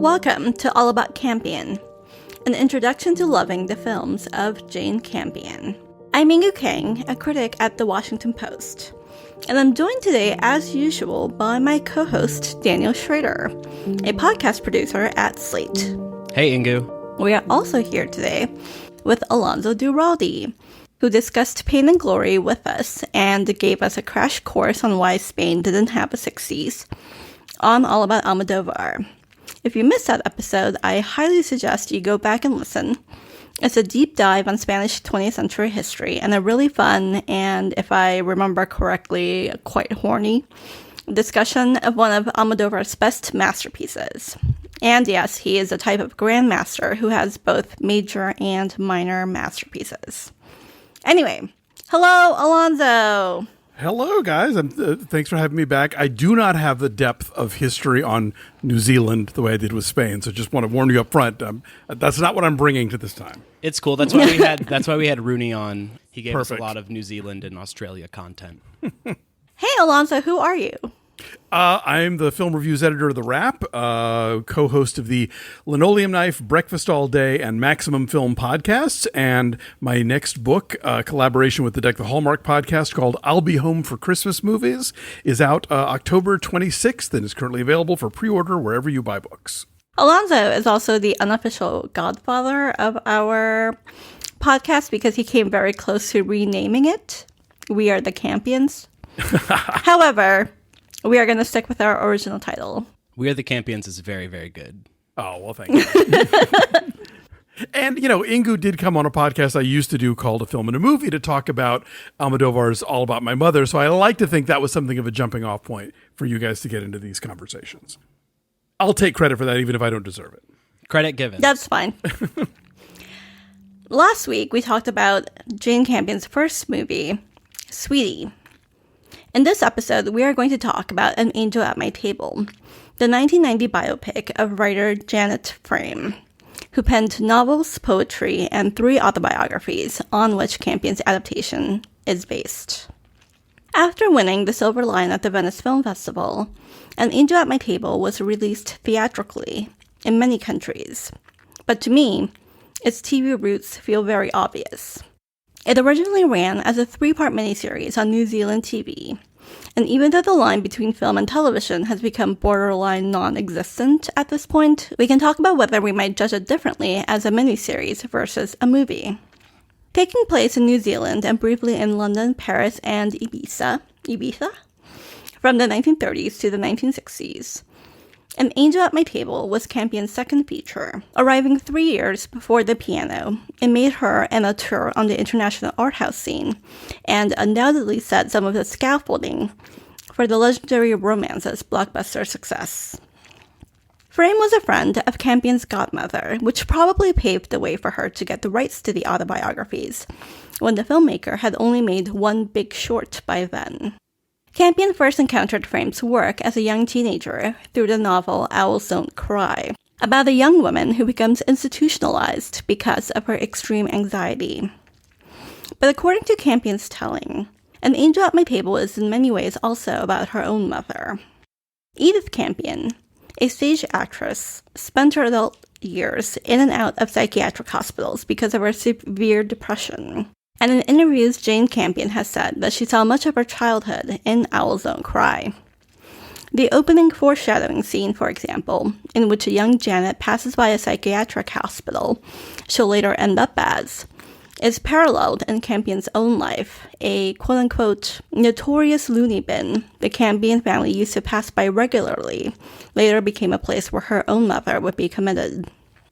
Welcome to All About Campion, an introduction to loving the films of Jane Campion. I'm Inkoo Kang, a critic at The Washington Post, and I'm joined today, as usual, by my co-host, Daniel Schroeder, a podcast producer at Slate. Hey, Inkoo. We are also here today with Alonso Duralde, who discussed Pain and Glory with us and gave us a crash course on why Spain didn't have a 60s on All About Almodovar. If you missed that episode, I highly suggest you go back and listen. It's a deep dive on Spanish 20th century history and a really fun and, if I remember correctly, quite horny discussion of one of Almodovar's best masterpieces. And yes, he is a type of grandmaster who has both major and minor masterpieces. Anyway, hello, Alonso. Hello, guys. Thanks for having me back. I do not have the depth of history on New Zealand the way I did with Spain, so just want to warn you up front. That's not what I'm bringing to this time. It's cool. That's why we had Rooney on. He gave Perfect. us a lot of New Zealand and Australia content. Hey, Alonso, who are you? I'm the film reviews editor of The Wrap, co-host of the Linoleum Knife, Breakfast All Day, and Maximum Film podcasts, and my next book, collaboration with the Deck the Hallmark podcast called I'll Be Home for Christmas Movies, is out October 26th and is currently available for pre-order wherever you buy books. Alonso is also the unofficial godfather of our podcast because he came very close to renaming it. We are the Campions. However, we are going to stick with our original title. We Are the Campions is very, very good. Oh, well, thank you. And, Inkoo did come on a podcast I used to do called A Film and a Movie to talk about Almodovar's All About My Mother. So I like to think that was something of a jumping off point for you guys to get into these conversations. I'll take credit for that, even if I don't deserve it. Credit given. That's fine. Last week, we talked about Jane Campion's first movie, Sweetie. In this episode, we are going to talk about An Angel at My Table, the 1990 biopic of writer Janet Frame, who penned novels, poetry, and 3 autobiographies on which Campion's adaptation is based. After winning the Silver Lion at the Venice Film Festival, An Angel at My Table was released theatrically in many countries, but to me, its TV roots feel very obvious. It originally ran as a 3-part miniseries on New Zealand TV, and even though the line between film and television has become borderline non-existent at this point, we can talk about whether we might judge it differently as a miniseries versus a movie. Taking place in New Zealand and briefly in London, Paris, and Ibiza, from the 1930s to the 1960s, An Angel at My Table was Campion's second feature, arriving 3 years before The Piano. It made her an auteur on the international art house scene, and undoubtedly set some of the scaffolding for the legendary romance's blockbuster success. Frame was a friend of Campion's godmother, which probably paved the way for her to get the rights to the autobiographies, when the filmmaker had only made one big short by then. Campion first encountered Frame's work as a young teenager through the novel Owls Don't Cry, about a young woman who becomes institutionalized because of her extreme anxiety. But according to Campion's telling, An Angel at My Table is in many ways also about her own mother. Edith Campion, a stage actress, spent her adult years in and out of psychiatric hospitals because of her severe depression. And in interviews, Jane Campion has said that she saw much of her childhood in Owls Don't Cry. The opening foreshadowing scene, for example, in which a young Janet passes by a psychiatric hospital she'll later end up as, is paralleled in Campion's own life. A quote-unquote notorious loony bin the Campion family used to pass by regularly later became a place where her own mother would be committed.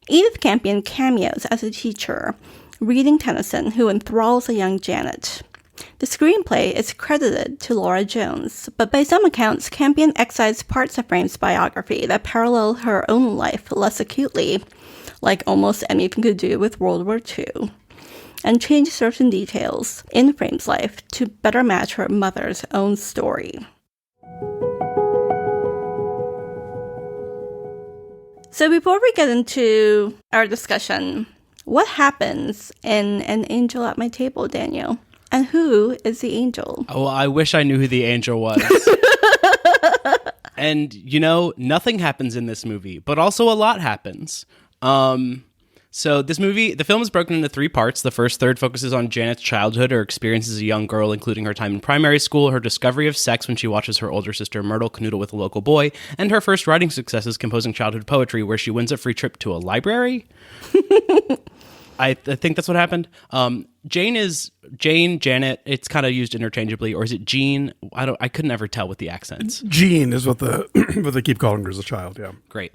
Edith Campion cameos as a teacher, reading Tennyson, who enthralls a young Janet. The screenplay is credited to Laura Jones, but by some accounts, Campion excised parts of Frame's biography that parallel her own life less acutely, like almost anything to do with World War II, and changed certain details in Frame's life to better match her mother's own story. So before we get into our discussion, what happens in An Angel at My Table, Daniel? And who is the angel? Oh, I wish I knew who the angel was. And, nothing happens in this movie, but also a lot happens. So this movie, the film is broken into 3 parts. The first third focuses on Janet's childhood, her experience as a young girl, including her time in primary school, her discovery of sex when she watches her older sister Myrtle canoodle with a local boy, and her first writing successes composing childhood poetry, where she wins a free trip to a library. I think that's what happened. Janet. It's kind of used interchangeably, or is it Jean? I couldn't ever tell with the accents. Jean is what what they keep calling her as a child. Yeah, great.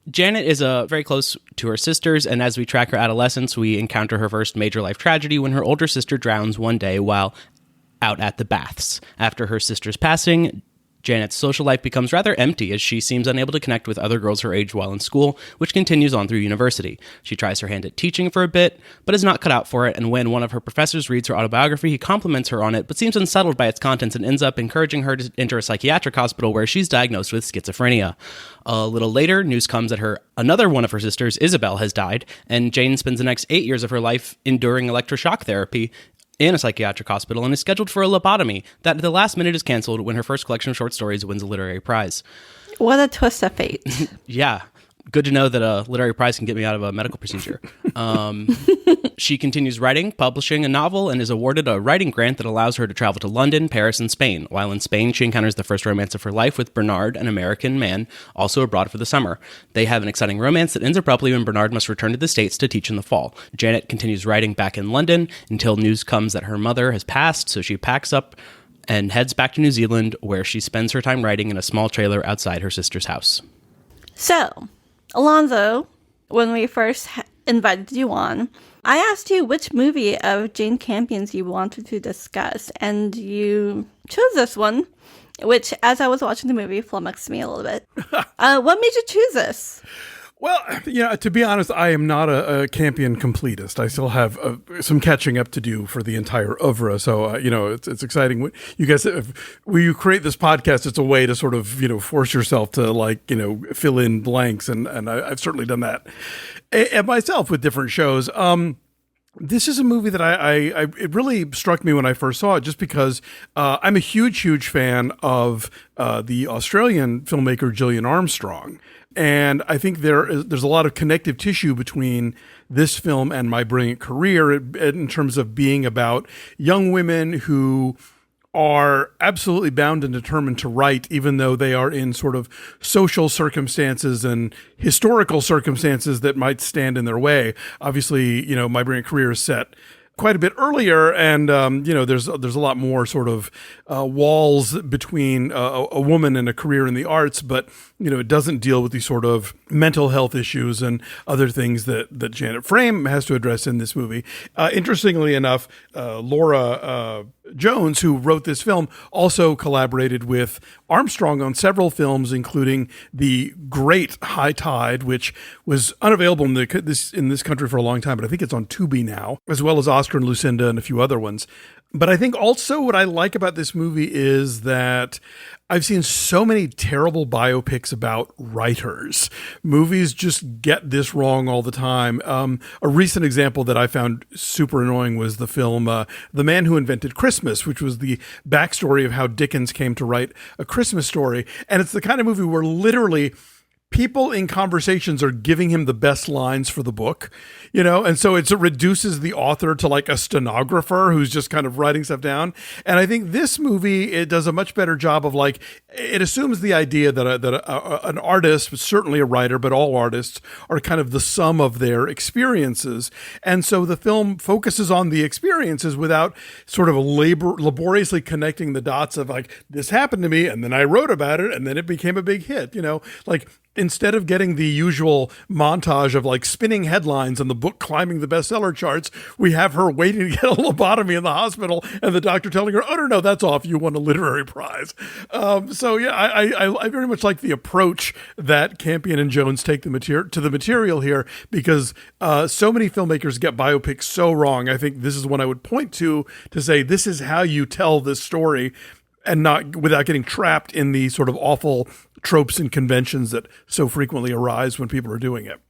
Janet is very close to her sisters, and as we track her adolescence, we encounter her first major life tragedy when her older sister drowns one day while out at the baths. After her sister's passing, Janet's social life becomes rather empty as she seems unable to connect with other girls her age while in school, which continues on through university. She tries her hand at teaching for a bit, but is not cut out for it, and when one of her professors reads her autobiography, he compliments her on it, but seems unsettled by its contents and ends up encouraging her to enter a psychiatric hospital where she's diagnosed with schizophrenia. A little later, news comes that another one of her sisters, Isabel, has died, and Jane spends the next 8 years of her life enduring electroshock therapy in a psychiatric hospital and is scheduled for a lobotomy that at the last minute is canceled when her first collection of short stories wins a literary prize. What a twist of fate. Yeah. Good to know that a literary prize can get me out of a medical procedure. She continues writing, publishing a novel, and is awarded a writing grant that allows her to travel to London, Paris, and Spain. While in Spain, she encounters the first romance of her life with Bernard, an American man, also abroad for the summer. They have an exciting romance that ends abruptly when Bernard must return to the States to teach in the fall. Janet continues writing back in London until news comes that her mother has passed, so she packs up and heads back to New Zealand, where she spends her time writing in a small trailer outside her sister's house. So, Alonzo, when we first invited you on, I asked you which movie of Jane Campion's you wanted to discuss, and you chose this one, which, as I was watching the movie, flummoxed me a little bit. What made you choose this? Well, to be honest, I am not a Campion completist. I still have some catching up to do for the entire oeuvre. So, it's exciting. You guys, when you create this podcast, it's a way to sort of, force yourself to fill in blanks. And I've certainly done that and myself with different shows. This is a movie that it really struck me when I first saw it, just because I'm a huge fan of the Australian filmmaker Gillian Armstrong. And I think there's a lot of connective tissue between this film and My Brilliant Career in terms of being about young women who are absolutely bound and determined to write, even though they are in sort of social circumstances and historical circumstances that might stand in their way. Obviously, My Brilliant Career is set quite a bit earlier, and there's a lot more sort of walls between a woman and a career in the arts, but it doesn't deal with these sort of mental health issues and other things that Janet Frame has to address in this movie. Interestingly enough, Laura Jones, who wrote this film, also collaborated with Armstrong on several films, including the great High Tide, which was unavailable in this country for a long time, but I think it's on Tubi now, as well as Oscar and Lucinda and a few other ones. But I think also what I like about this movie is that I've seen so many terrible biopics about writers. Movies just get this wrong all the time. A recent example that I found super annoying was the film The Man Who Invented Christmas, which was the backstory of how Dickens came to write A Christmas Story. And it's the kind of movie where literally people in conversations are giving him the best lines for the book, and so it reduces the author to like a stenographer who's just kind of writing stuff down. And I think this movie, it does a much better job of it assumes the idea that an artist, certainly a writer, but all artists are kind of the sum of their experiences. And so the film focuses on the experiences without sort of laboriously connecting the dots of this happened to me and then I wrote about it and then it became a big hit, Instead of getting the usual montage of spinning headlines and the book climbing the bestseller charts, we have her waiting to get a lobotomy in the hospital and the doctor telling her, "Oh, no, that's off. You won a literary prize." So yeah, I very much like the approach that Campion and Jones take to the material here, because so many filmmakers get biopics so wrong. I think this is one I would point to say this is how you tell this story, and not without getting trapped in the sort of awful tropes and conventions that so frequently arise when people are doing it.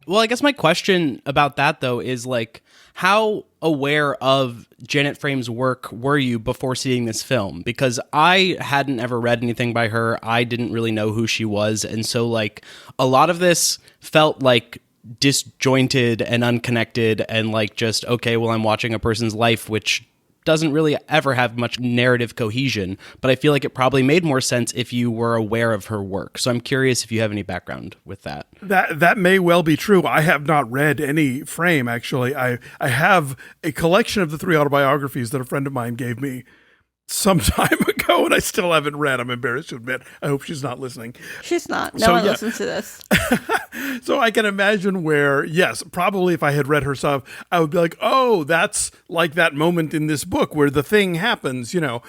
Well, I guess my question about that, though, is like, how aware of Janet Frame's work were you before seeing this film? Because I hadn't ever read anything by her. I didn't really know who she was. And so, like, a lot of this felt like disjointed and unconnected and like just, okay, well, I'm watching a person's life, which doesn't really ever have much narrative cohesion, but I feel like it probably made more sense if you were aware of her work. So I'm curious if you have any background with that. That may well be true. I have not read any Frame, actually. I have a collection of the 3 autobiographies that a friend of mine gave me some time ago, and I still haven't read. I'm embarrassed to admit. I hope she's not listening. She's not. No one listens to this. So I can imagine where, yes, probably if I had read her stuff, I would be like, oh, that's like that moment in this book where the thing happens, you know.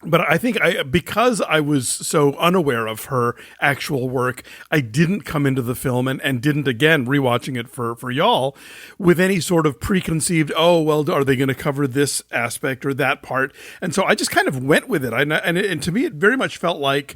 But I think because I was so unaware of her actual work, I didn't come into the film and didn't, again, rewatching it for y'all, with any sort of preconceived, oh, well, are they going to cover this aspect or that part? And so I just kind of went with it. And to me, it very much felt like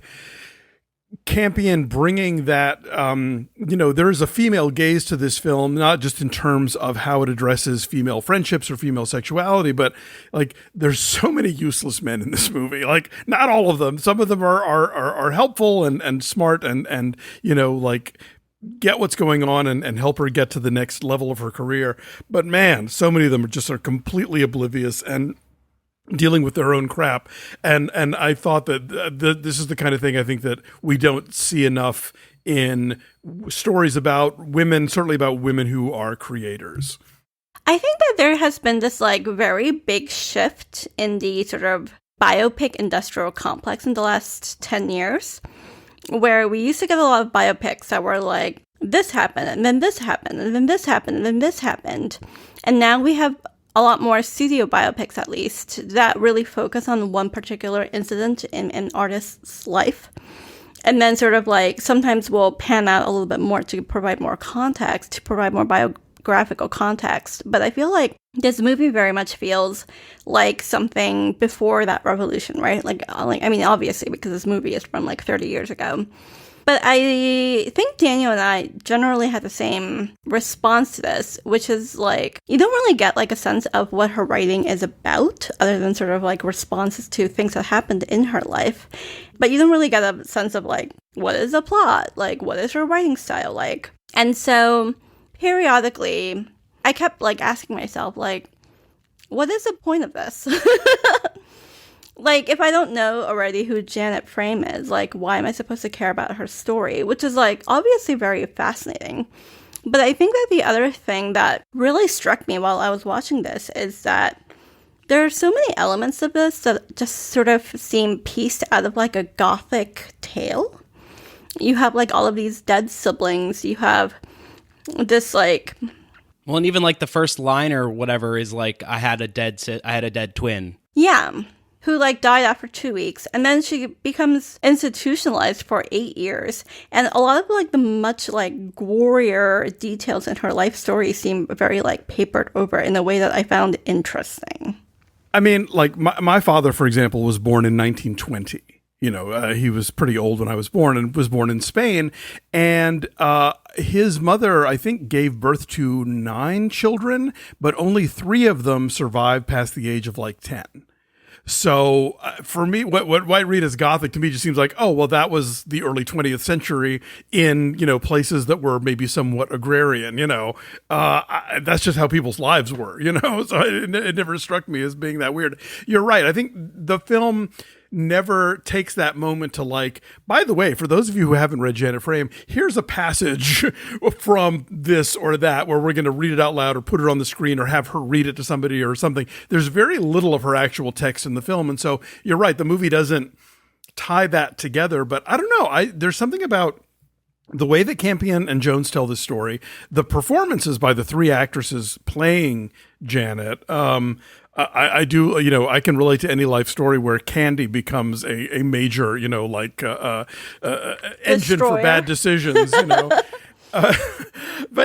Campion bringing that, there is a female gaze to this film, not just in terms of how it addresses female friendships or female sexuality, but like there's so many useless men in this movie. Like not all of them. Some of them are helpful and smart and like get what's going on and help her get to the next level of her career. But man, so many of them are completely oblivious and dealing with their own crap. And I thought that this is the kind of thing I think that we don't see enough in stories about women, certainly about women who are creators. I think that there has been this like very big shift in the sort of biopic industrial complex in the last 10 years, where we used to get a lot of biopics that were like, this happened, and then this happened, and then this happened, and then this happened. And now we have a lot more studio biopics, at least, that really focus on one particular incident in an artist's life. And then sort of like sometimes we'll pan out a little bit more to provide more context, to provide more biographical context. But I feel like this movie very much feels like something before that revolution, right? Like I mean, obviously, because this movie is from like 30 years ago. But I think Daniel and I generally had the same response to this, which is like, you don't really get like a sense of what her writing is about, other than sort of like responses to things that happened in her life. But you don't really get a sense of like, what is the plot? Like, what is her writing style like? And so periodically, I kept like asking myself, like, what is the point of this? Like, if I don't know already who Janet Frame is, like, why am I supposed to care about her story? Which is, like, obviously very fascinating. But I think that the other thing that really struck me while I was watching this is that there are so many elements of this that just sort of seem pieced out of, like, a gothic tale. You have, like, all of these dead siblings. You have this, like... Well, and even, like, the first line or whatever is, like, I had a dead twin. Yeah. Who like died after 2 weeks, and then she becomes institutionalized for 8 years. And a lot of like the much like gorier details in her life story seem very like papered over in a way that I found interesting. I mean, like my father, for example, was born in 1920. He was pretty old when I was born and was born in Spain. And his mother, I think, gave birth to 9 children, but only 3 of them survived past the age of like 10. So for me, what I read as Gothic to me just seems like, oh, well, that was the early 20th century in, places that were maybe somewhat agrarian, that's just how people's lives were, so it never struck me as being that weird. You're right. I think the film never takes that moment to like, by the way, for those of you who haven't read Janet Frame, here's a passage from this or that where we're going to read it out loud or put it on the screen or have her read it to somebody or something. There's very little of her actual text in the film. And so you're right, the movie doesn't tie that together, but I don't know. There's something about the way that Campion and Jones tell this story, the performances by the 3 actresses playing Janet, I do, I can relate to any life story where candy becomes a major, engine for bad decisions, But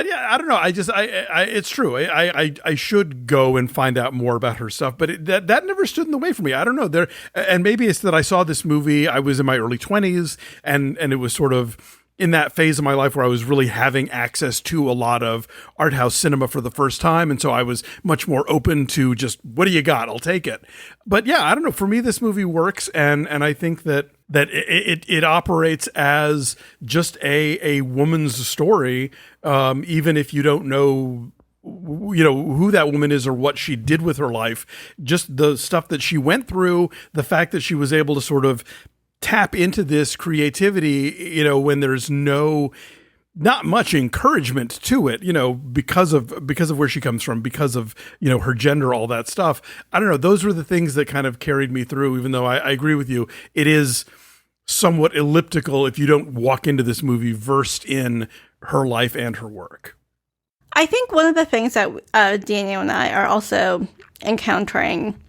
yeah, I don't know. It's true. I should go and find out more about her stuff, but that never stood in the way for me. I don't know and maybe it's that I saw this movie, I was in my early 20s and it was sort of, in that phase of my life where I was really having access to a lot of art house cinema for the first time. And so I was much more open to just, what do you got? I'll take it. But yeah, I don't know. For me, this movie works. And I think that it operates as just a woman's story. Even if you don't know, who that woman is or what she did with her life, just the stuff that she went through, the fact that she was able to sort of tap into this creativity, when there's not much encouragement to it, because of where she comes from, because of, her gender, all that stuff. I don't know. Those were the things that kind of carried me through, even though I agree with you. It is somewhat elliptical if you don't walk into this movie versed in her life and her work. I think one of the things that Daniel and I are also encountering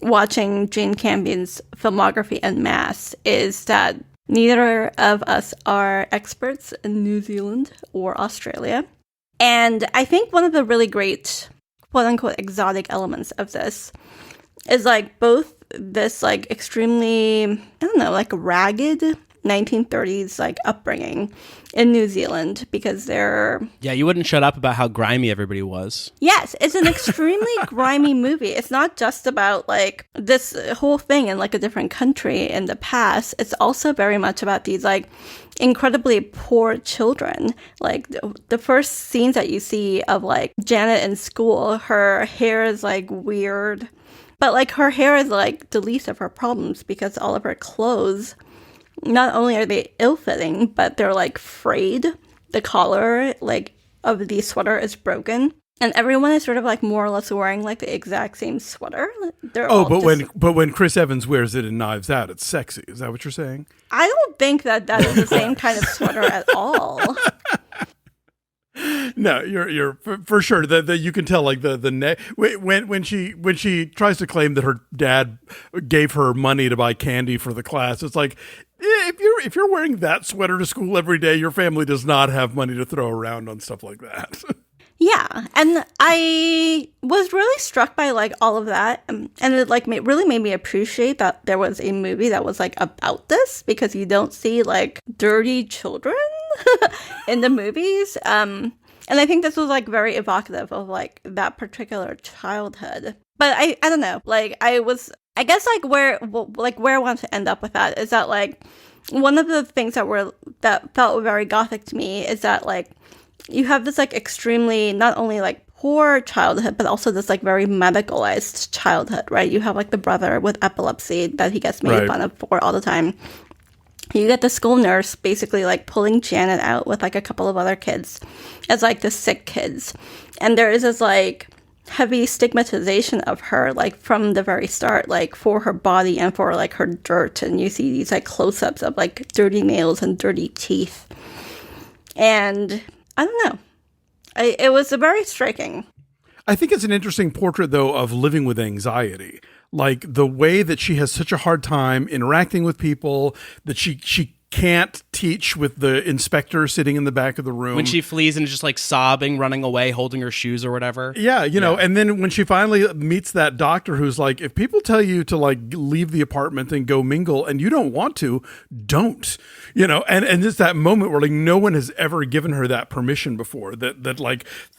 watching Jane Campion's filmography en masse is that neither of us are experts in New Zealand or Australia. And I think one of the really great, quote-unquote, exotic elements of this is, both this, extremely, ragged 1930s, upbringing in New Zealand, because they're... Yeah, you wouldn't shut up about how grimy everybody was. Yes, it's an extremely grimy movie. It's not just about, this whole thing in, a different country in the past. It's also very much about these, incredibly poor children. The first scenes that you see of, Janet in school, her hair is, weird. But, her hair is, the least of her problems, because all of her clothes... not only are they ill-fitting, but they're, frayed. The collar, of the sweater is broken. And everyone is sort of, more or less wearing, the exact same sweater. But when Chris Evans wears it in Knives Out, it's sexy. Is that what you're saying? I don't think that is the same kind of sweater at all. No, you're for sure that you can tell the neck when she tries to claim that her dad gave her money to buy candy for the class. It's if you're wearing that sweater to school every day, your family does not have money to throw around on stuff like that. Yeah, and I was really struck by all of that, and it really made me appreciate that there was a movie that was about this, because you don't see dirty children in the movies, and I think this was very evocative of that particular childhood. But I don't know, I guess where I want to end up with that is that one of the things that felt very gothic to me is that you have this extremely not only poor childhood, but also this very medicalized childhood, right? You have the brother with epilepsy that he gets made fun of for all the time. You get the school nurse basically pulling Janet out with a couple of other kids as the sick kids, and there is this heavy stigmatization of her from the very start, for her body and for her dirt, and you see these close-ups of dirty nails and dirty teeth, and I don't know. It was very striking. I think it's an interesting portrait, though, of living with anxiety. The way that she has such a hard time interacting with people, that she can't teach with the inspector sitting in the back of the room. When she flees and is just sobbing, running away, holding her shoes or whatever. Yeah, and then when she finally meets that doctor who's if people tell you to leave the apartment and go mingle and you don't want to, don't. And it's that moment where no one has ever given her that permission before, that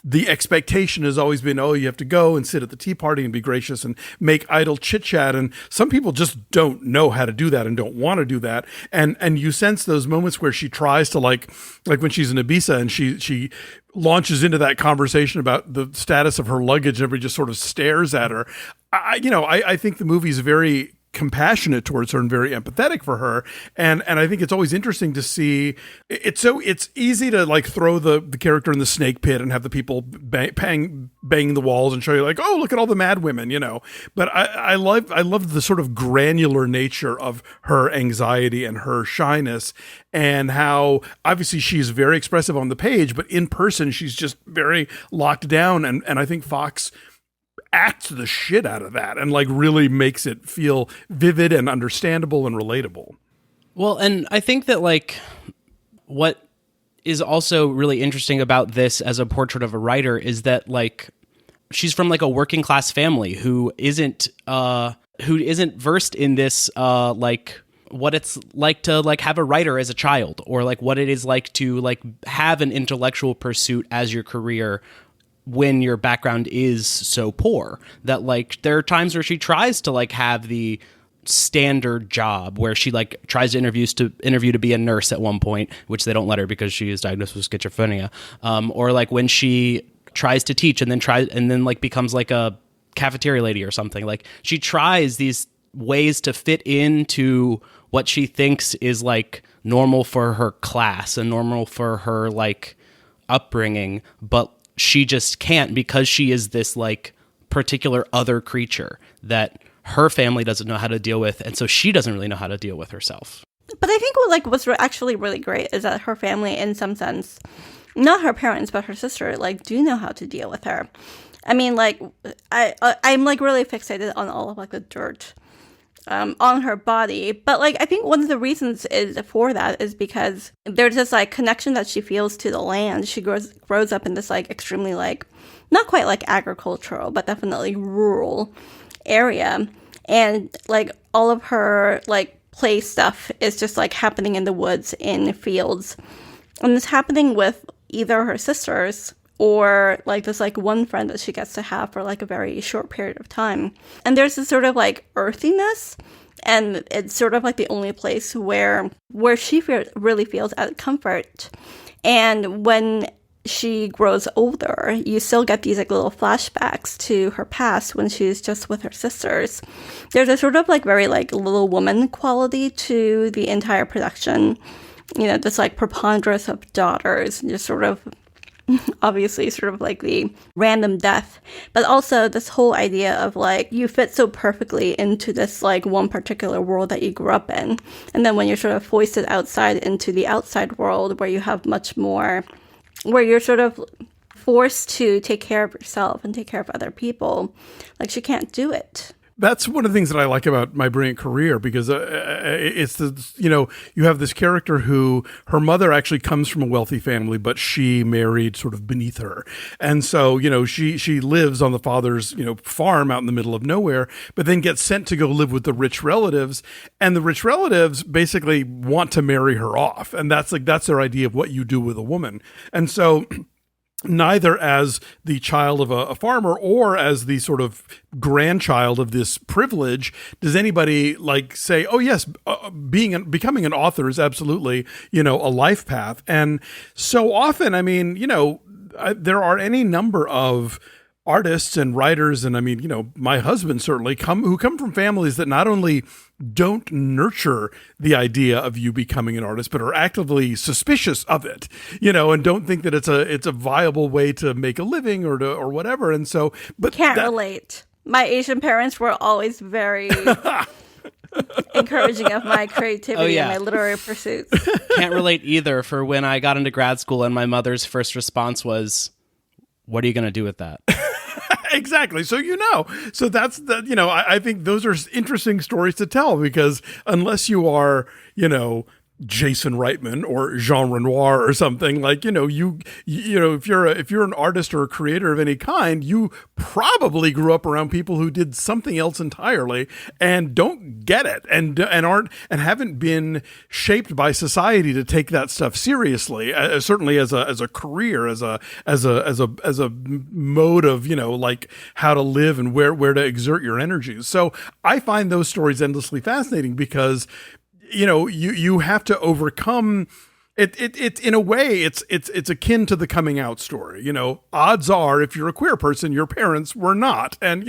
the expectation has always been, oh, you have to go and sit at the tea party and be gracious and make idle chit chat, and some people just don't know how to do that and don't want to do that, and you sense those moments where she tries to like when she's in Ibiza and she launches into that conversation about the status of her luggage and everybody just sort of stares at her. I think the movie's very compassionate towards her and very empathetic for her, and I think it's always interesting to see. It's easy to throw the character in the snake pit and have the people banging the walls and show you oh, look at all the mad women, but I love the sort of granular nature of her anxiety and her shyness, and how obviously she's very expressive on the page, but in person she's just very locked down, and I think Fox acts the shit out of that and really makes it feel vivid and understandable and relatable. Well, and I think that what is also really interesting about this as a portrait of a writer is that she's from a working class family who isn't versed in this what it's like to like have a writer as a child, or like what it is like to like have an intellectual pursuit as your career when your background is so poor. That like there are times where she tries to like have the standard job where she like tries to interview to be a nurse at one point, which they don't let her because she is diagnosed with schizophrenia, or like when she tries to teach and then like becomes like a cafeteria lady or something. Like she tries these ways to fit into what she thinks is like normal for her class and normal for her like upbringing, but she just can't, because she is this like particular other creature that her family doesn't know how to deal with, and so she doesn't really know how to deal with herself. But I think what's actually really great is that her family, in some sense, not her parents but her sister, like do know how to deal with her. I mean, like I'm like really fixated on all of like the dirt on her body, but like I think one of the reasons for that is because there's this like connection that she feels to the land. She grows up in this like extremely like not quite like agricultural but definitely rural area, and like all of her like play stuff is just like happening in the woods, in fields, and it's happening with either her sisters or like this like one friend that she gets to have for like a very short period of time. And there's this sort of like earthiness, and it's sort of like the only place where she really feels at comfort. And when she grows older, you still get these like little flashbacks to her past when she's just with her sisters. There's a sort of like very like Little Woman quality to the entire production. You know, this like preponderance of daughters, and just sort of obviously sort of like the random death, but also this whole idea of like you fit so perfectly into this like one particular world that you grew up in, and then when you're sort of foisted outside into the outside world where you have much more, where you're sort of forced to take care of yourself and take care of other people, like she can't do it. That's one of the things that I like about My Brilliant Career, because it's you have this character who, her mother actually comes from a wealthy family, but she married sort of beneath her. And so, she lives on the father's, farm out in the middle of nowhere, but then gets sent to go live with the rich relatives. And the rich relatives basically want to marry her off. And that's their idea of what you do with a woman. And so neither as the child of a farmer or as the sort of grandchild of this privilege does anybody like say, oh yes, becoming an author is absolutely, a life path. And so often, I mean, there are any number of artists and writers, and I mean, my husband certainly who come from families that not only don't nurture the idea of you becoming an artist, but are actively suspicious of it, and don't think that it's a viable way to make a living or whatever. And so, but can't relate. My Asian parents were always very encouraging of my creativity and my literary pursuits. Can't relate either. For when I got into grad school, and my mother's first response was, "What are you going to do with that?" Exactly. So, so that's I think those are interesting stories to tell, because unless you are, Jason Reitman or Jean Renoir or something, like, if you're an artist or a creator of any kind, you probably grew up around people who did something else entirely and don't get it and haven't been shaped by society to take that stuff seriously, certainly as a career, as a mode of, like how to live and where to exert your energies. So I find those stories endlessly fascinating, because you have to overcome it in a way. It's akin to the coming out story. Odds are, if you're a queer person, your parents were not, and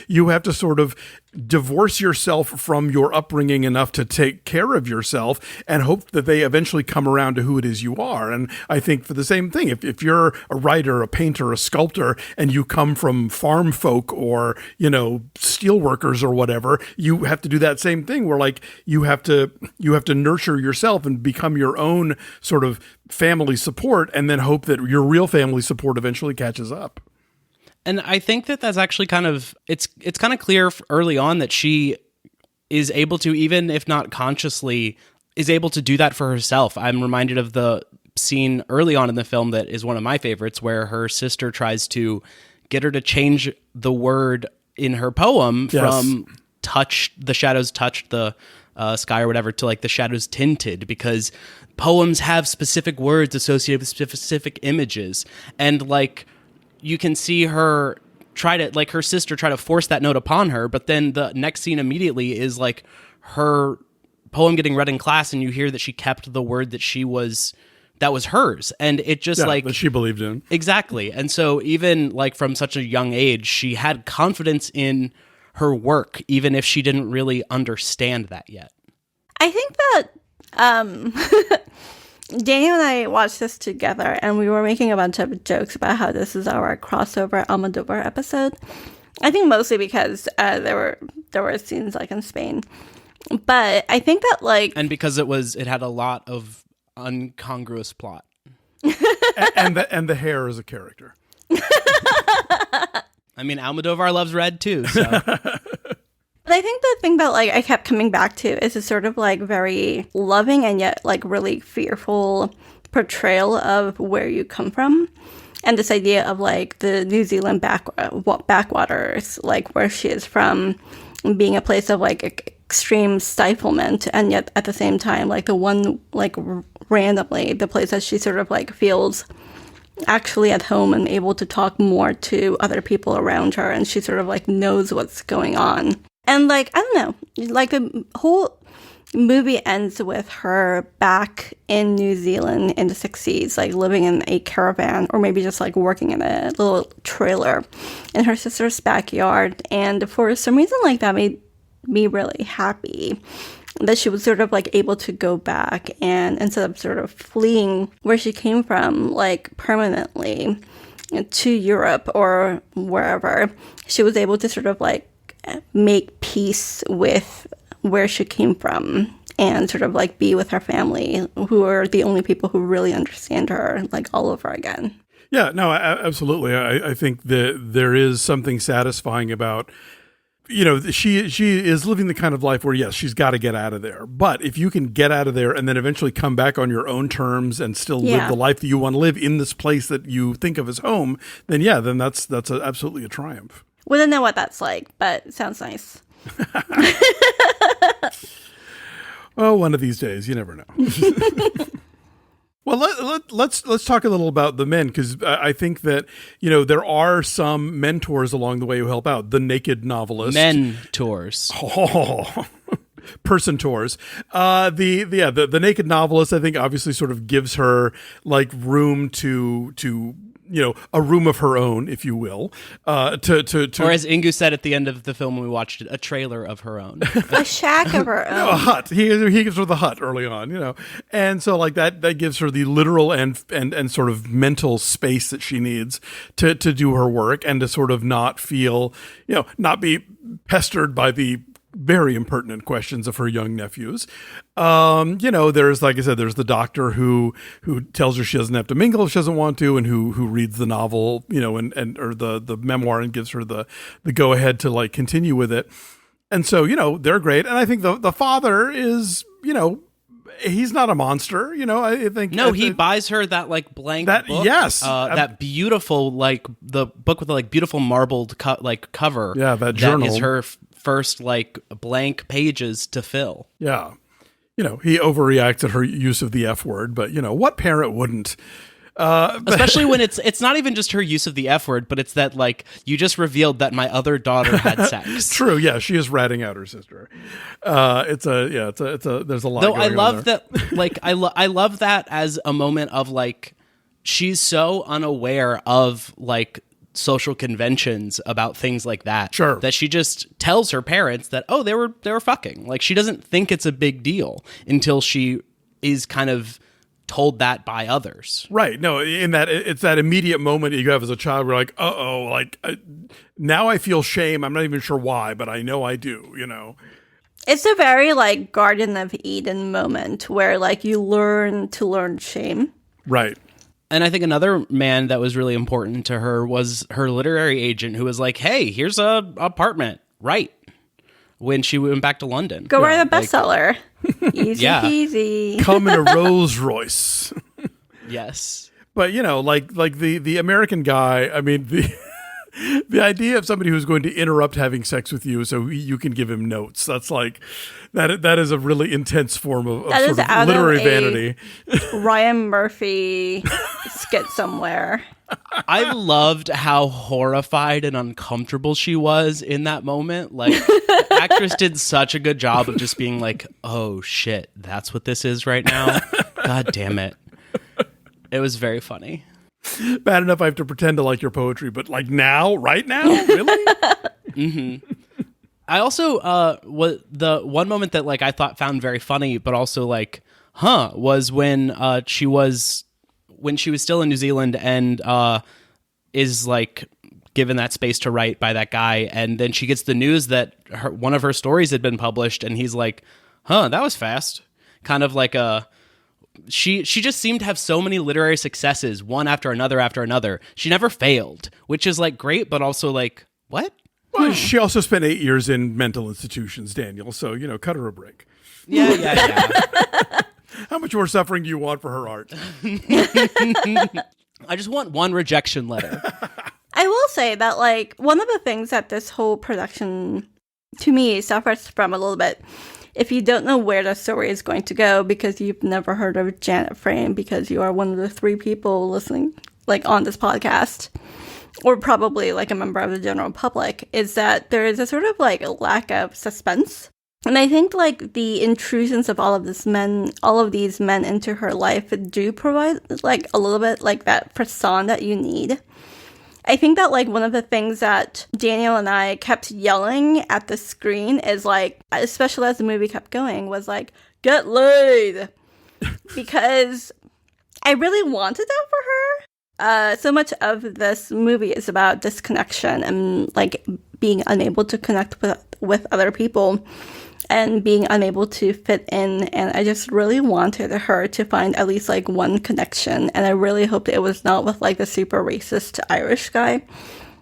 you have to sort of divorce yourself from your upbringing enough to take care of yourself and hope that they eventually come around to who it is you are. And I think for the same thing, if you're a writer, a painter, a sculptor, and you come from farm folk or, steel workers or whatever, you have to do that same thing where like you have to nurture yourself and become your own sort of family support, and then hope that your real family support eventually catches up. And I think that that's actually kind of, it's kind of clear early on that she is able to, even if not consciously, is able to do that for herself. I'm reminded of the scene early on in the film that is one of my favorites, where her sister tries to get her to change the word in her poem from the shadows touched the sky or whatever to like the shadows tinted, because poems have specific words associated with specific images. And like you can see her try to, like, her sister try to force that note upon her, but then the next scene immediately is like her poem getting read in class, and you hear that she kept the word that was hers, and it just like that she believed in. Exactly. And so even like from such a young age, she had confidence in her work, even if she didn't really understand that yet. I think that Daniel and I watched this together, and we were making a bunch of jokes about how this is our crossover Almodovar episode. I think mostly because there were scenes like in Spain, but I think that like, and because it had a lot of incongruous plot, and the hair is a character. I mean, Almodovar loves red too. So. But I think the thing that like I kept coming back to is a sort of like very loving and yet like really fearful portrayal of where you come from, and this idea of like the New Zealand backwaters, like where she is from, being a place of like extreme stiflement, and yet at the same time like the one like randomly the place that she sort of like feels actually at home and able to talk more to other people around her, and she sort of like knows what's going on. And like, I don't know, like the whole movie ends with her back in New Zealand in the 60s, like living in a caravan, or maybe just like working in a little trailer in her sister's backyard. And for some reason, like that made me really happy that she was sort of like able to go back, and instead of sort of fleeing where she came from, like permanently to Europe or wherever, she was able to sort of like make peace with where she came from and sort of like be with her family, who are the only people who really understand her, like all over again. Yeah, no, absolutely. I think that there is something satisfying about, you know, she is living the kind of life where, yes, she's got to get out of there. But if you can get out of there and then eventually come back on your own terms and still live the life that you want to live in this place that you think of as home, then that's absolutely a triumph. Wouldn't know what that's like, but it sounds nice. Oh, one of these days, you never know. Well, let's talk a little about the men, because I think that, you know, there are some mentors along the way who help out. The naked novelist. Mentors. Oh, person tours. The naked novelist, I think, obviously sort of gives her like room to you know, a room of her own, if you will, to or as Inkoo said at the end of the film when we watched it, a trailer of her own. A shack of her own. No, a hut. He gives her the hut early on, you know. And so like that gives her the literal and sort of mental space that she needs to do her work, and to sort of not feel, you know, not be pestered by the very impertinent questions of her young nephews. You know, there's, like I said, there's the doctor who tells her she doesn't have to mingle if she doesn't want to, and who reads the novel, you know, and or the memoir, and gives her the go ahead to like continue with it. And so, you know, they're great. And I think the father is, you know, he's not a monster, you know. I think he buys her that like blank book. Yes, that beautiful, like the book with the like beautiful marbled cover. Yeah, that journal is her first like blank pages to fill. Yeah, you know, he overreacts at her use of the F word, but you know, what parent wouldn't? Especially when it's not even just her use of the F word, but it's that like, you just revealed that my other daughter had sex. True, yeah, she is ratting out her sister. It's a there's a lot. Though going I love on there. that, like I love that as a moment of like, she's so unaware of like social conventions about things like that. Sure. That she just tells her parents that, oh, they were fucking. Like, she doesn't think it's a big deal until she is kind of told that by others. Right. No, in that it's that immediate moment you have as a child where like, uh-oh, like now I feel shame. I'm not even sure why, but I know I do, you know. It's a very like Garden of Eden moment where like you learn to learn shame. Right. And I think another man that was really important to her was her literary agent, who was like, hey, here's a apartment, right? When she went back to London. Go write a bestseller. Easy peasy. Come in a Rolls Royce. Yes. But, you know, like the American guy, I mean, The idea of somebody who's going to interrupt having sex with you so you can give him notes. That's like, that is a really intense form of sort of literary vanity. Ryan Murphy skit somewhere. I loved how horrified and uncomfortable she was in that moment. Like, the actress did such a good job of just being like, oh shit, that's what this is right now? God damn it. It was very funny. Bad enough I have to pretend to like your poetry, but like now, right now? Really? Mm-hmm. I also, the one moment that like I found very funny, but also like, was when she was still in New Zealand and is like given that space to write by that guy, and then she gets the news that one of her stories had been published, and he's like, that was fast. Kind of like she just seemed to have so many literary successes, one after another. She never failed, which is like great, but also like, what? Well, she also spent 8 years in mental institutions, Daniel, so, cut her a break. Yeah. How much more suffering do you want for her art? I just want one rejection letter. I will say that, like, one of the things that this whole production, to me, suffers from a little bit, if you don't know where the story is going to go because you've never heard of Janet Frame because you are one of the 3 people listening, like, on this podcast, or probably, like, a member of the general public, is that there is a sort of, like, a lack of suspense. And I think, like, the intrusions of all of these men into her life do provide, like, a little bit, like, that frisson that you need. I think that, like, one of the things that Daniel and I kept yelling at the screen is, like, especially as the movie kept going, was, like, get laid! Because I really wanted that for her. So much of this movie is about disconnection and, like, being unable to connect with other people and being unable to fit in, and I just really wanted her to find at least, like, one connection, and I really hoped it was not with, like, the super racist Irish guy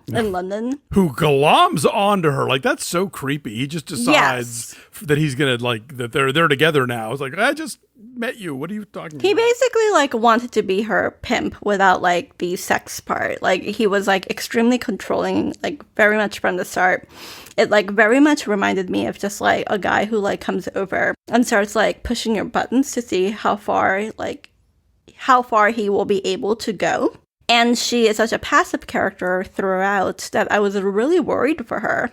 in London. Who gloms onto her. Like, that's so creepy. He just decides that he's gonna, like, that they're together now. It's like, I just met you. What are you talking about? He basically, like, wanted to be her pimp without, like, the sex part. Like, he was, like, extremely controlling, like, very much from the start. It, like, very much reminded me of just, like, a guy who, like, comes over and starts, like, pushing your buttons to see how far he will be able to go. And she is such a passive character throughout that I was really worried for her.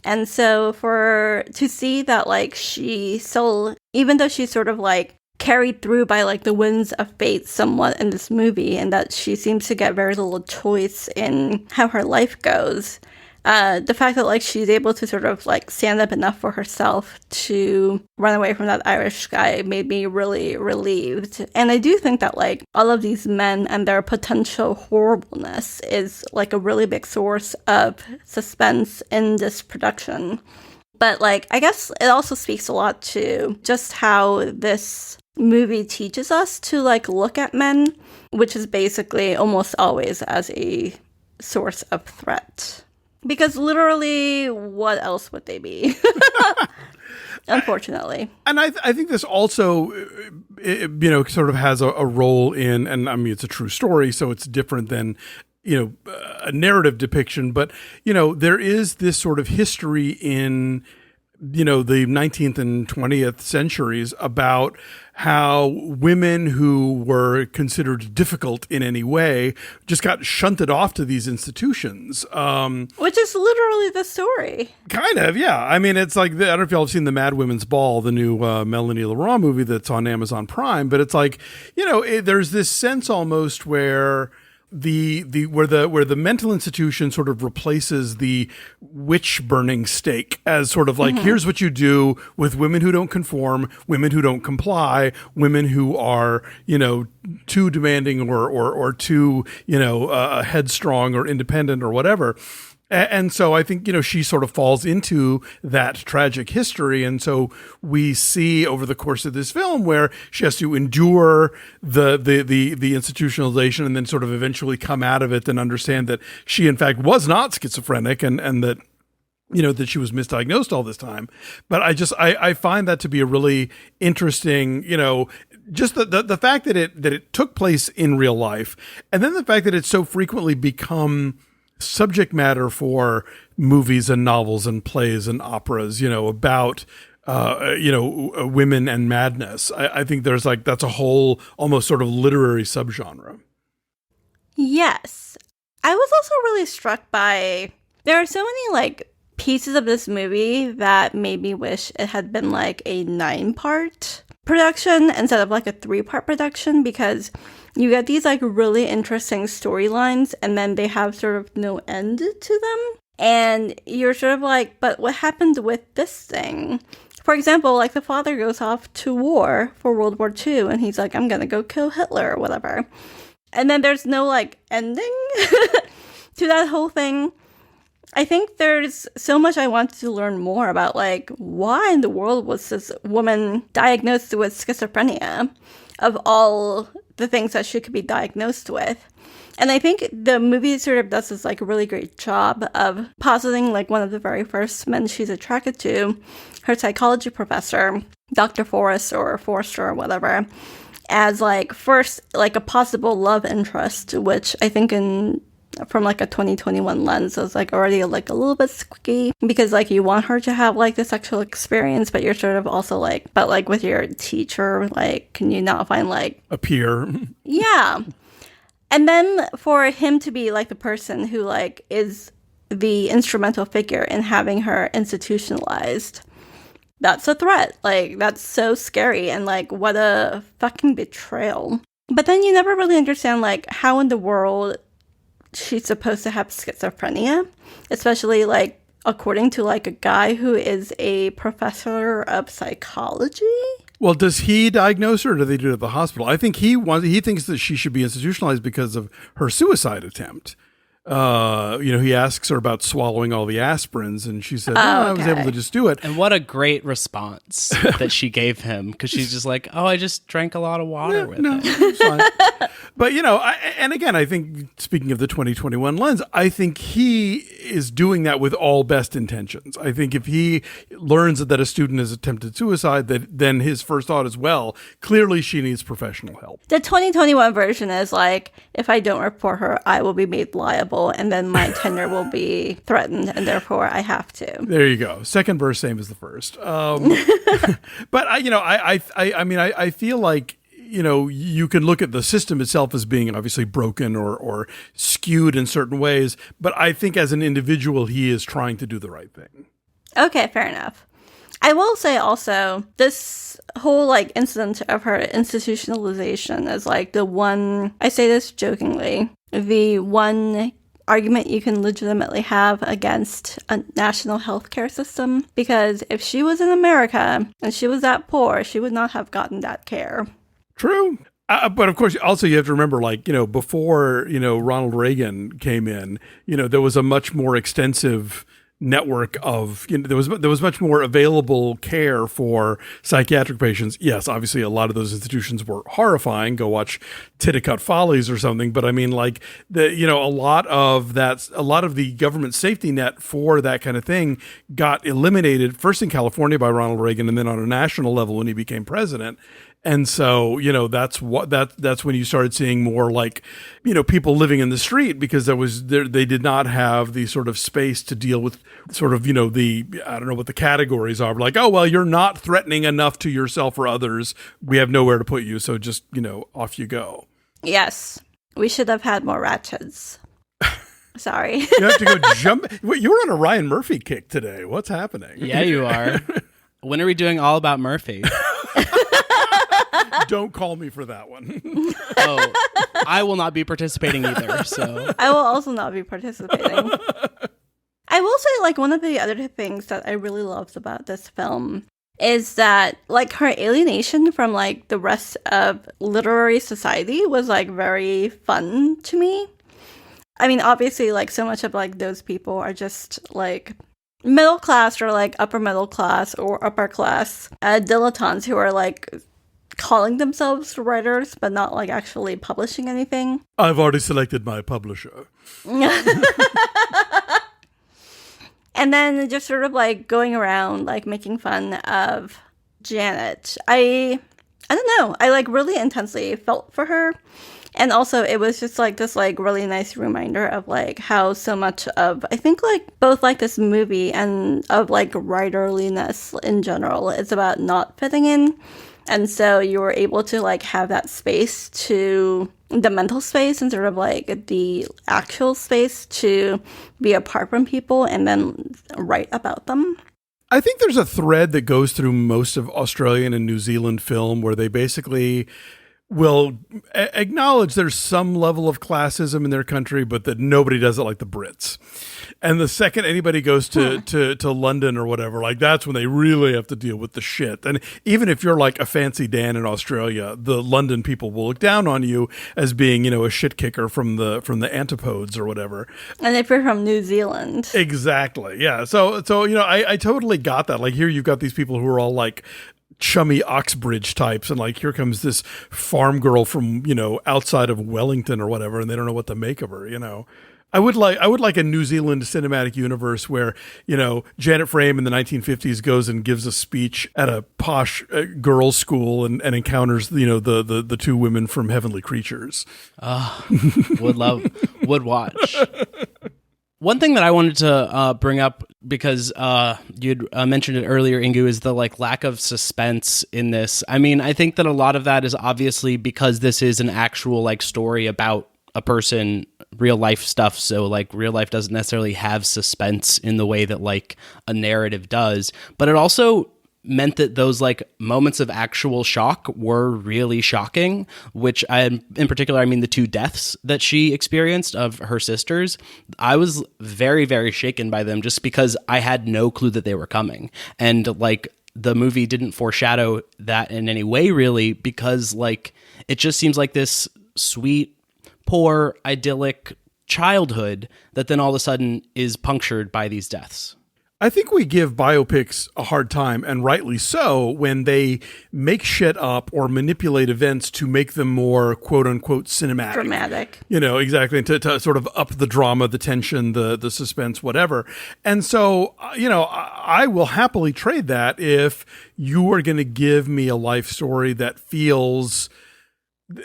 And so to see that, like, she still, even though she's sort of, like, carried through by, like, the winds of fate somewhat in this movie, and that she seems to get very little choice in how her life goes, the fact that, like, she's able to sort of, like, stand up enough for herself to run away from that Irish guy made me really relieved. And I do think that, like, all of these men and their potential horribleness is, like, a really big source of suspense in this production. But, like, I guess it also speaks a lot to just how this movie teaches us to, like, look at men, which is basically almost always as a source of threat. Because literally, what else would they be? Unfortunately. And I think this also, sort of has a role in, and I mean, it's a true story, so it's different than, a narrative depiction. But, there is this sort of history in, the 19th and 20th centuries about how women who were considered difficult in any way just got shunted off to these institutions. Which is literally the story. Kind of, yeah. I mean, it's like, I don't know if y'all have seen The Mad Women's Ball, the new Melanie Laurent movie that's on Amazon Prime, but it's like, there's this sense almost where where the mental institution sort of replaces the witch burning stake as sort of like, here's what you do with women who don't conform, women who don't comply, women who are, too demanding or too, headstrong or independent or whatever. And so I think, she sort of falls into that tragic history. And so we see over the course of this film where she has to endure the institutionalization and then sort of eventually come out of it and understand that she, in fact, was not schizophrenic and that, that she was misdiagnosed all this time. But I find that to be a really interesting, just the fact that it took place in real life, and then the fact that it's so frequently become subject matter for movies and novels and plays and operas, about women and madness. I think there's that's a whole almost sort of literary subgenre. Yes. I was also really struck by, there are so many pieces of this movie that made me wish it had been a 9-part production instead of a 3-part production, because you get these really interesting storylines and then they have sort of no end to them. And you're sort of but what happened with this thing? For example, the father goes off to war for World War II and he's I'm going to go kill Hitler or whatever. And then there's no ending to that whole thing. I think there's so much I want to learn more about why in the world was this woman diagnosed with schizophrenia of all the things that she could be diagnosed with. And I think the movie sort of does this really great job of positing one of the very first men she's attracted to, her psychology professor, Dr. Forrest or Forrester or whatever, as first a possible love interest, which I think from a 2021 lens is already a little bit squeaky, because you want her to have the sexual experience, but you're sort of also but with your teacher, can you not find a peer? Yeah. And then for him to be the person who is the instrumental figure in having her institutionalized, that's a threat. That's so scary, and what a fucking betrayal. But then you never really understand how in the world she's supposed to have schizophrenia, especially according to a guy who is a professor of psychology. Well, does he diagnose her, or do they do it at the hospital? I think he thinks that she should be institutionalized because of her suicide attempt. He asks her about swallowing all the aspirins, and she said, I was able to just do it. And what a great response that she gave him, because she's just I just drank a lot of water with it. It's fine. But, and again, I think, speaking of the 2021 lens, I think he is doing that with all best intentions. I think if he learns that a student has attempted suicide, then his first thought is, well, clearly she needs professional help. The 2021 version is if I don't report her, I will be made liable, and then my tenure will be threatened, and therefore I have to. There you go. Second verse, same as the first. But I feel like, you can look at the system itself as being obviously broken or skewed in certain ways, but I think as an individual, he is trying to do the right thing. Okay, fair enough. I will say also, this whole incident of her institutionalization is the one, I say this jokingly, the one argument you can legitimately have against a national healthcare system, because if she was in America and she was that poor, she would not have gotten that care. True. But of course, also you have to remember, before, Ronald Reagan came in, there was a much more extensive network of, there was much more available care for psychiatric patients. Yes, obviously a lot of those institutions were horrifying. Go watch Titicut Follies or something. But I mean, a lot of the government safety net for that kind of thing got eliminated first in California by Ronald Reagan, and then on a national level when he became president. And so, that's when you started seeing more people living in the street, because they did not have the sort of space to deal with sort of, I don't know what the categories are, but oh, well, you're not threatening enough to yourself or others. We have nowhere to put you. So just, off you go. Yes. We should have had more ratchets. Sorry. You have to go jump. You were on a Ryan Murphy kick today. What's happening? Yeah, you are. When are we doing All About Murphy? Don't call me for that one. Oh, I will not be participating either. So I will also not be participating. I will say, one of the other things that I really loved about this film is that, her alienation from, the rest of literary society was, very fun to me. I mean, obviously, so much of, those people are just, middle class or, upper middle class or upper class dilettantes who are, calling themselves writers, but not actually publishing anything. I've already selected my publisher. And then just sort of going around making fun of Janet. I don't know. I really intensely felt for her, And also, it was just like this like really nice reminder of like how so much of, I think, like both like this movie and of like writerliness in general is about not fitting in. And so you were able to like have that space to the mental space and sort of like the actual space to be apart from people and then write about them. I think there's a thread that goes through most of Australian and New Zealand film where they basically will acknowledge there's some level of classism in their country, but that nobody does it like the Brits. And the second anybody goes to London or whatever, like that's when they really have to deal with the shit. And even if you're like a fancy Dan in Australia, the London people will look down on you as being, a shit kicker from the antipodes or whatever. And if you're from New Zealand. Exactly. Yeah. So I totally got that. Like here you've got these people who are all like chummy Oxbridge types, and like here comes this farm girl from outside of Wellington or whatever, and they don't know what to make of her. I would like a New Zealand cinematic universe where Janet Frame in the 1950s goes and gives a speech at a posh girls' school and encounters the two women from Heavenly Creatures. Would watch. One thing that I wanted to bring up, because you'd mentioned it earlier, Inkoo, is the like lack of suspense in this. I mean, I think that a lot of that is obviously because this is an actual like story about a person, real life stuff. So like real life doesn't necessarily have suspense in the way that like a narrative does. But it also meant that those like moments of actual shock were really shocking, which in particular, I mean the two deaths that she experienced of her sisters. I was very, very shaken by them just because I had no clue that they were coming. And like the movie didn't foreshadow that in any way really, because like it just seems like this sweet, poor, idyllic childhood that then all of a sudden is punctured by these deaths. I think we give biopics a hard time, and rightly so, when they make shit up or manipulate events to make them more quote unquote cinematic. Dramatic. Exactly. And to sort of up the drama, the tension, the suspense, whatever. And so, I will happily trade that if you are going to give me a life story that feels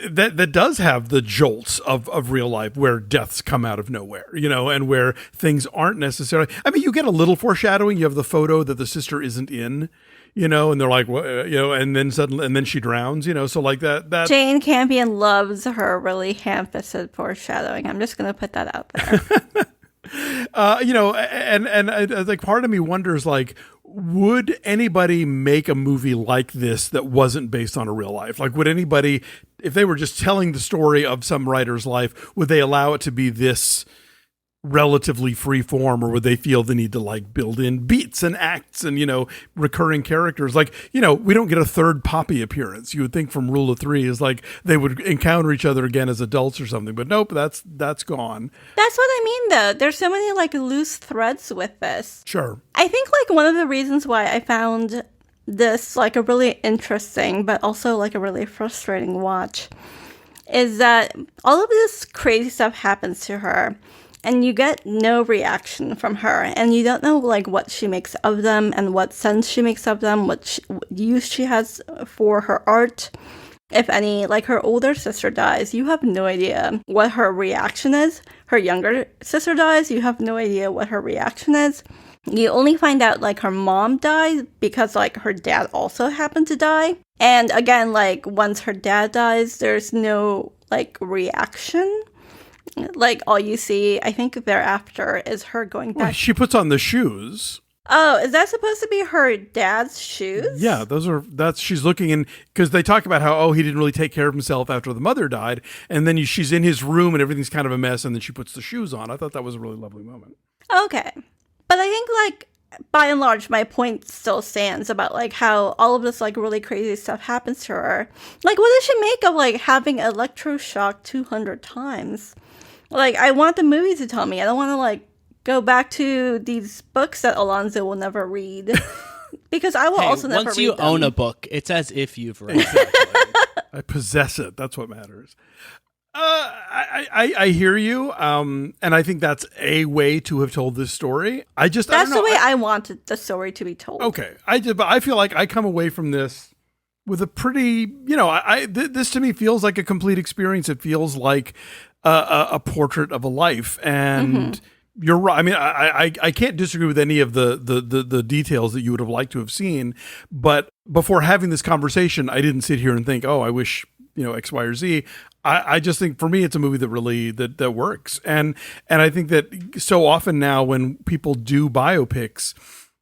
that does have the jolts of real life where deaths come out of nowhere, and where things aren't necessarily, I mean, you get a little foreshadowing. You have the photo that the sister isn't in, and they're like, and then suddenly, and then she drowns, so like that. Jane Campion loves her really ham-fisted foreshadowing. I'm just going to put that out there. And like part of me wonders, like, would anybody make a movie like this that wasn't based on a real life? Like, would anybody, if they were just telling the story of some writer's life, would they allow it to be this relatively free form, or would they feel the need to like build in beats and acts and, recurring characters? Like, we don't get a third Poppy appearance. You would think from Rule of Three is like they would encounter each other again as adults or something, but nope, that's gone. That's what I mean though. There's so many like loose threads with this. Sure. I think like one of the reasons why I found this like a really interesting, but also like a really frustrating watch is that all of this crazy stuff happens to her. And you get no reaction from her, and you don't know like what she makes of them and what sense she makes of them, what use she has for her art, if any. Like her older sister dies, you have no idea what her reaction is. Her younger sister dies, you have no idea what her reaction is. You only find out like her mom died because like her dad also happened to die. And again, like once her dad dies, there's no like reaction. Like all you see, I think thereafter, is her going back. Well, she puts on the shoes. Oh, is that supposed to be her dad's shoes? Yeah, she's looking in, because they talk about how, he didn't really take care of himself after the mother died. And then she's in his room and everything's kind of a mess. And then she puts the shoes on. I thought that was a really lovely moment. Okay. But I think like by and large, my point still stands about like how all of this like really crazy stuff happens to her. Like, what does she make of like having electroshock 200 times? Like, I want the movie to tell me. I don't want to, like, go back to these books that Alonzo will never read. Because I will also never read them. Once you own a book, it's as if you've read it. Exactly. I possess it. That's what matters. I hear you. And I think that's a way to have told this story. That's the way I wanted the story to be told. Okay. But I feel like I come away from this with a pretty, this to me feels like a complete experience. It feels like a portrait of a life. And you're right. I mean, I can't disagree with any of the details that you would have liked to have seen. But before having this conversation, I didn't sit here and think, oh, I wish, X, Y, or Z. I just think for me, it's a movie that really that works. And I think that so often now when people do biopics,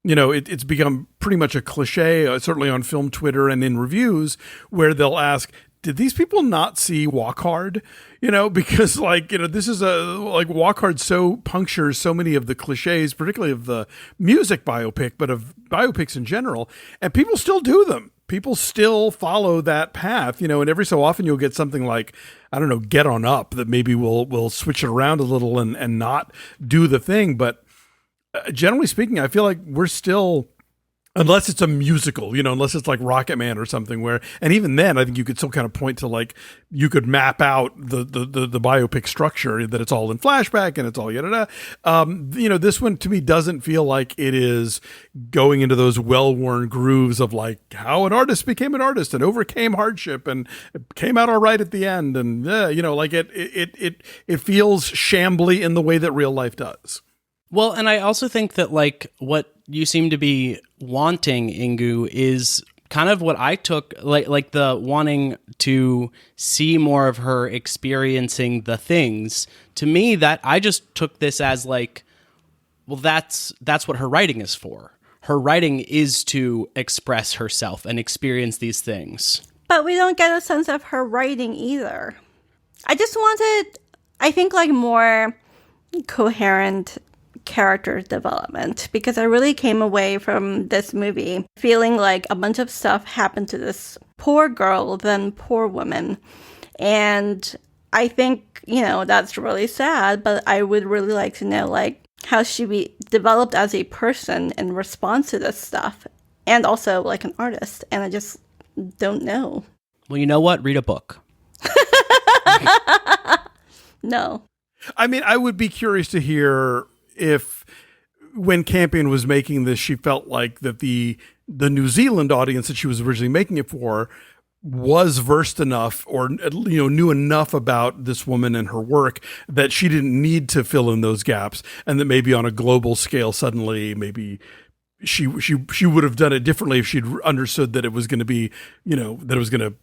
it's become pretty much a cliche, certainly on film Twitter and in reviews, where they'll ask, did these people not see Walk Hard? Because this is Walk Hard so punctures so many of the cliches, particularly of the music biopic, but of biopics in general, and people still do them. People still follow that path, and every so often you'll get something like, I don't know, Get On Up, that maybe will switch it around a little and not do the thing. But generally speaking, I feel like we're still, unless it's a musical, unless it's like Rocket Man or something where, and even then I think you could still kind of point to you could map out the biopic structure, that it's all in flashback and it's all yada. This one to me doesn't feel like it is going into those well-worn grooves of how an artist became an artist and overcame hardship and came out all right at the end. And it feels shambly in the way that real life does. Well, and I also think that what you seem to be wanting, Inkoo, is kind of what I took, like the wanting to see more of her experiencing the things. To me, that I just took this as that's what her writing is for. Her writing is to express herself and experience these things. But we don't get a sense of her writing either. I just wanted, I think, more coherent character development, because I really came away from this movie feeling like a bunch of stuff happened to this poor girl, then poor woman. And I think, that's really sad, but I would really like to know how she developed as a person in response to this stuff, and also an artist. And I just don't know. Well, you know what? Read a book. No. I mean, I would be curious to hear if when Campion was making this, she felt like that the New Zealand audience that she was originally making it for was versed enough or knew enough about this woman and her work that she didn't need to fill in those gaps, and that maybe on a global scale suddenly maybe she would have done it differently if she'd understood that it was going to be that it was going to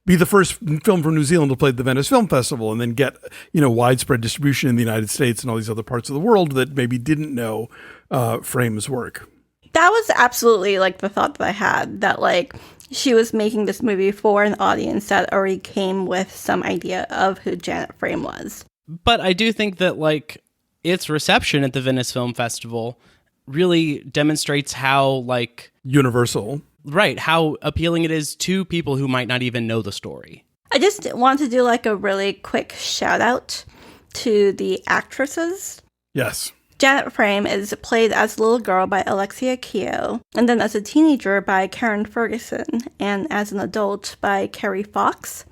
be the first film from New Zealand to play at the Venice Film Festival and then get, widespread distribution in the United States and all these other parts of the world that maybe didn't know Frame's work. That was absolutely the thought that I had, that she was making this movie for an audience that already came with some idea of who Janet Frame was. But I do think that its reception at the Venice Film Festival really demonstrates how universal. Right, how appealing it is to people who might not even know the story. I just want to do a really quick shout out to the actresses. Yes. Janet Frame is played as a little girl by Alexia Keogh, and then as a teenager by Karen Ferguson, and as an adult by Carrie Fox.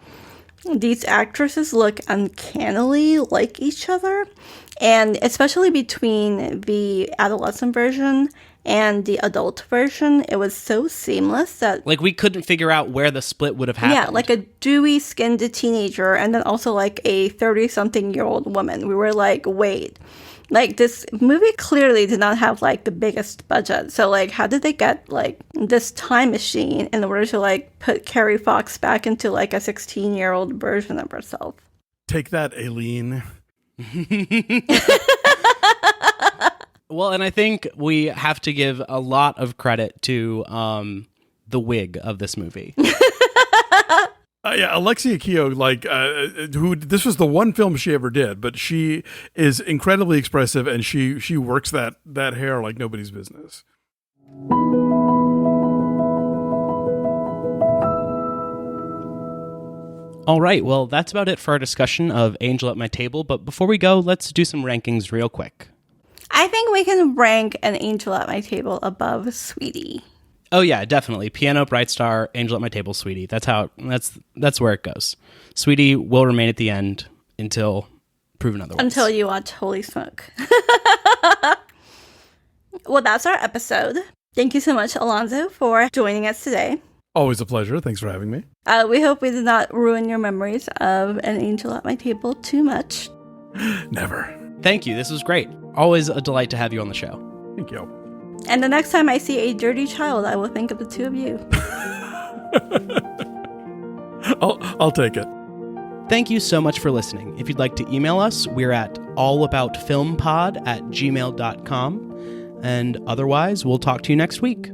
These actresses look uncannily like each other, and especially between the adolescent version and the adult version, it was so seamless that we couldn't figure out where the split would have happened. Yeah, a dewy-skinned teenager and then also a 30-something-year-old woman. We were wait, this movie clearly did not have the biggest budget. So how did they get this time machine in order to put Carrie Fox back into a 16-year-old version of herself? Take that, Aileen. Well, and I think we have to give a lot of credit to the wig of this movie. Yeah, Alexia Keogh, who this was the one film she ever did, but she is incredibly expressive, and she works that hair like nobody's business. All right, well, that's about it for our discussion of Angel at My Table. But before we go, let's do some rankings real quick. I think we can rank An Angel at My Table above Sweetie. Oh yeah, definitely. Piano, Bright Star, Angel at My Table, Sweetie. That's where it goes. Sweetie will remain at the end until proven otherwise. Until you watch Holy Smoke. Well, that's our episode. Thank you so much, Alonzo, for joining us today. Always a pleasure. Thanks for having me. We hope we did not ruin your memories of An Angel at My Table too much. Never. Thank you. This was great. Always a delight to have you on the show. Thank you. And the next time I see a dirty child, I will think of the two of you. I'll take it. Thank you so much for listening. If you'd like to email us, we're at allaboutfilmpod@gmail.com. And otherwise, we'll talk to you next week.